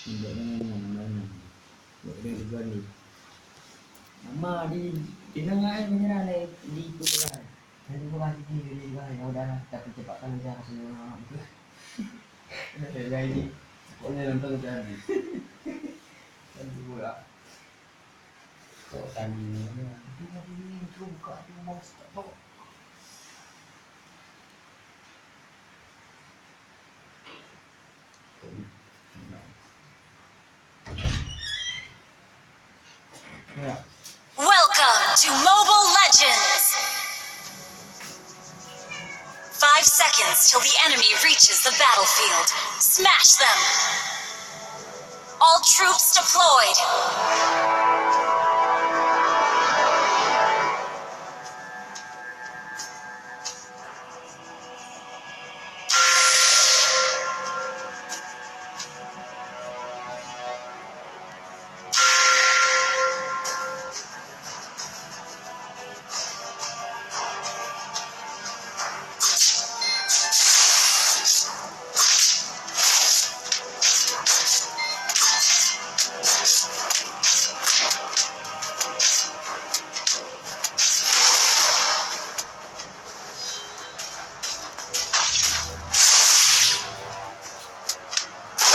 Hindi naman. Ganit. Nama tinangaan mo nila na hindi ko ba. Hindi ko kasi hindi ba. Udah tapi cepat kan dia kasi orang itu. Jadi kok ni nonton jadi. Kan juga. Kok tadi ni ini buka tu mau stop. Welcome to Mobile Legends! 5 seconds till the enemy reaches the battlefield. Smash them! All troops deployed!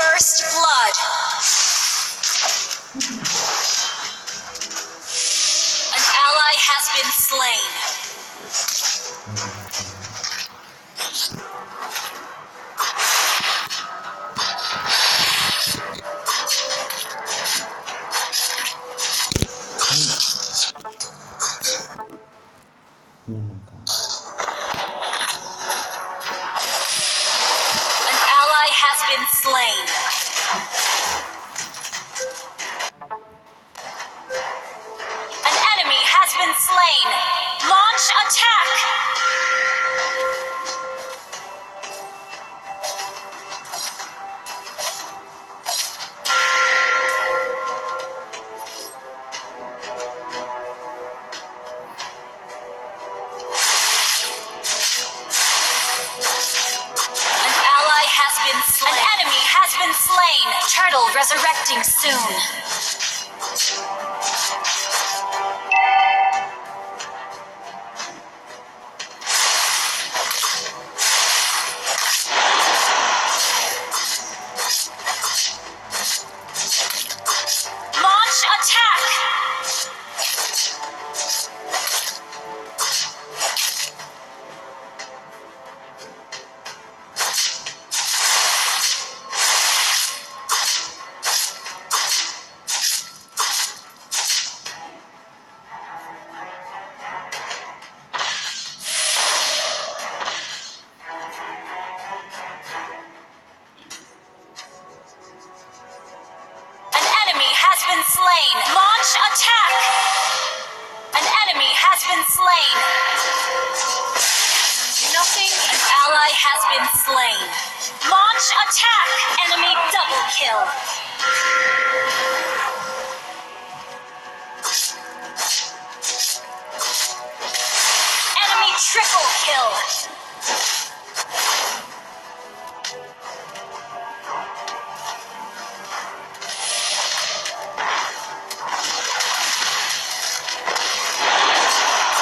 First blood. An ally has been slain. An ally has been slain. An enemy has been slain. Launch attack. An ally has been slain. An enemy has been slain. Turtle resurrecting soon. Launch attack! An enemy has been slain. Launch attack! An enemy has been slain. Nothing. An ally has been slain. Launch attack! Enemy double kill. Enemy triple kill.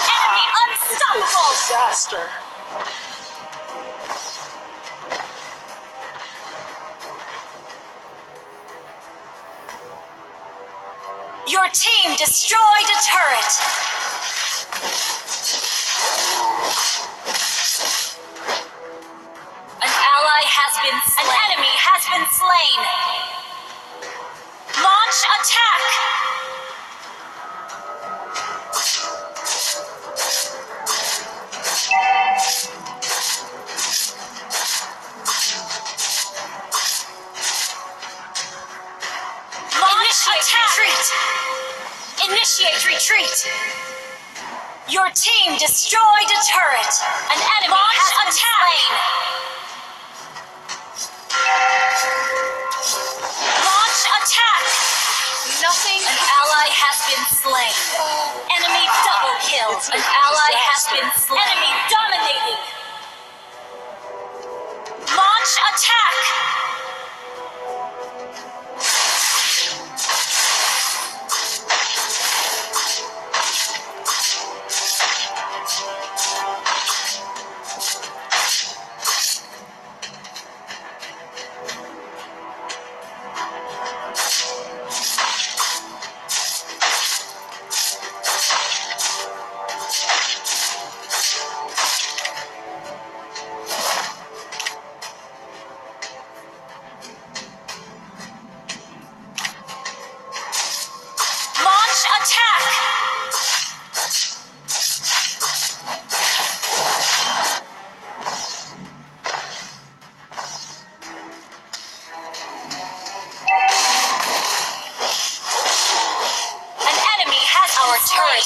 Enemy unstoppable. Disaster. Your team destroyed a turret. An ally has been slain. An enemy has been slain. Launch attack. Initiate retreat! Your team destroyed a turret! An enemy has been slain! Launch attack! Nothing. An ally has been slain. Enemy double kill. An ally has been slain. Enemy dominating! Launch attack!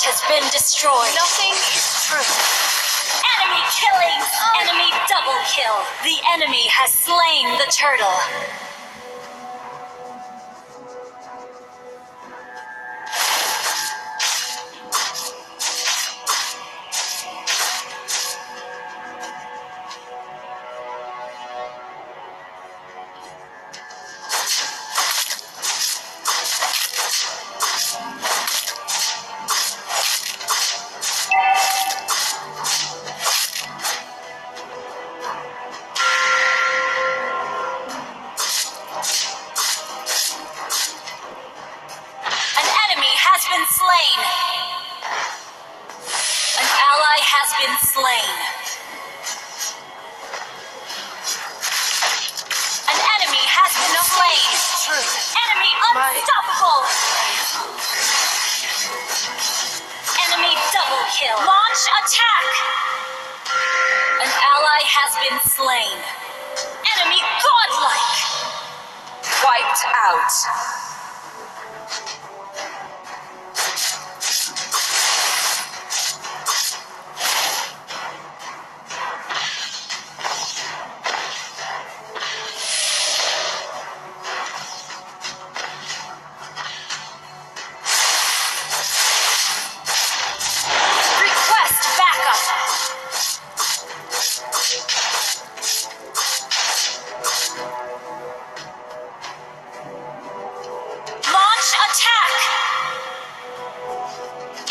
has been destroyed. Nothing is true. Enemy killing! Enemy double kill! The enemy has slain the turtle. An ally has been slain. An enemy has been slain. Enemy unstoppable. Enemy double kill. Launch attack. An ally has been slain. Enemy godlike. Wiped out.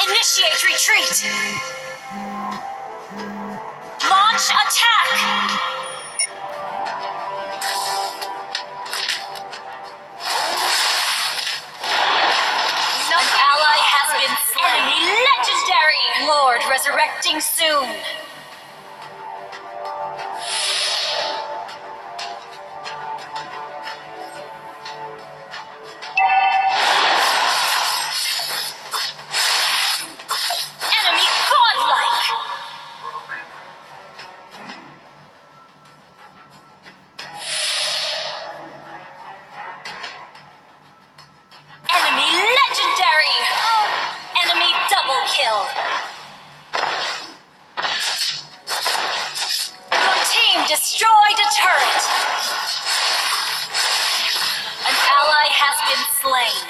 Initiate retreat! Launch attack! An ally has been slain. Enemy legendary! Lord resurrecting soon! Kill. Your team destroyed a turret. An ally has been slain.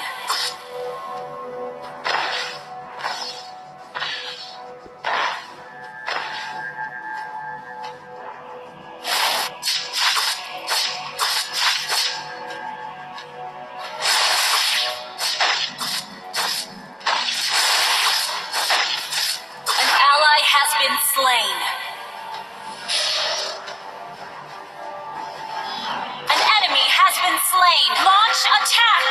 Has been slain. An enemy has been slain. Launch attack.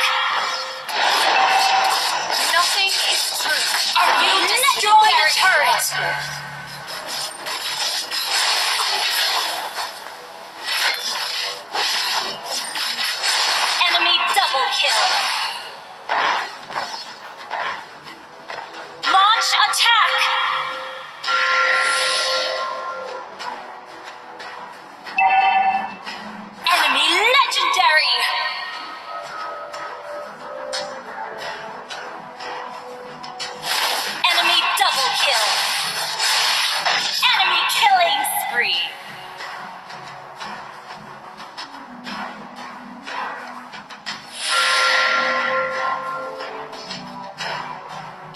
Nothing is true. And you destroy the turret. Enemy double kill. Launch attack. Enemy legendary! Enemy double kill! Enemy killing spree!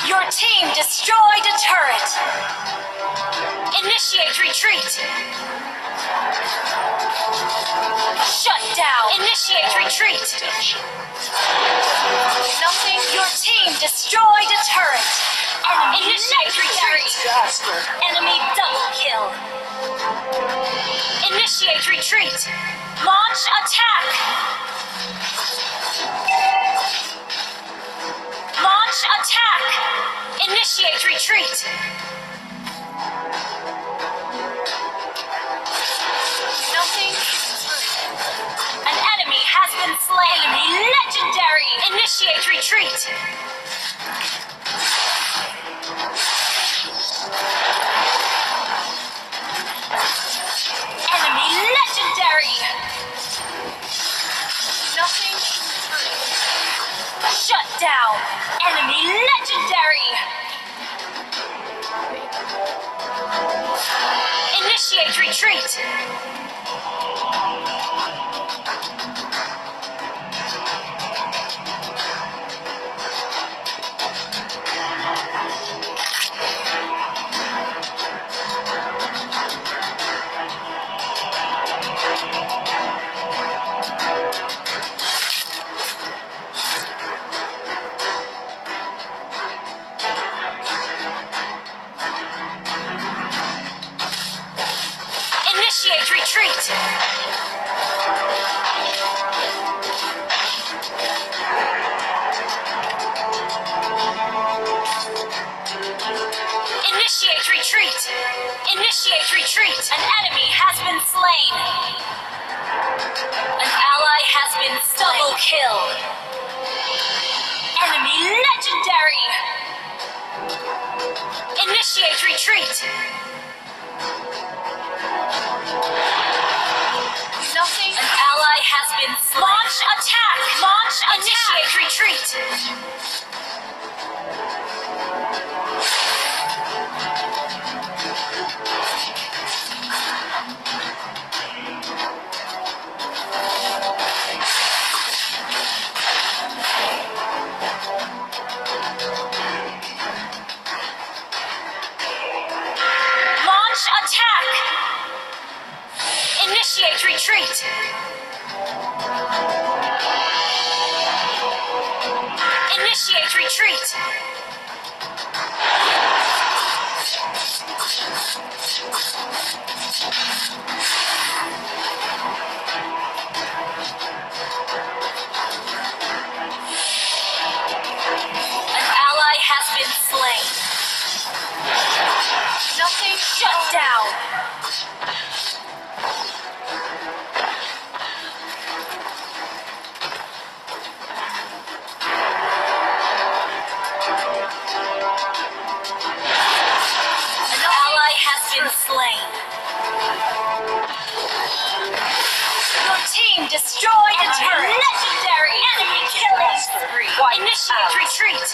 Your team destroyed a turret! Initiate retreat! Shut down! Initiate retreat! Nothing. Your team destroyed a turret! Enemy initiate retreat! Enemy double kill! Initiate retreat! Launch attack! Launch attack! Initiate retreat! Nothing. An enemy has been slain. Enemy legendary. Initiate retreat. Enemy legendary. Nothing. Shut down. Enemy legendary. Initiate retreat. Initiate retreat. Initiate retreat. An enemy has been slain. An ally has been slain. Double kill. Enemy legendary. Initiate retreat. Nothing. An ally has been slain. Launch attack. Launch attack. Initiate retreat. Launch attack. Initiate retreat. Initiate retreat. An ally has been slain. Nothing. Shut down. An ally has been slain. Your team destroyed a turret. Legendary. Enemy killing spree. Initiate retreat.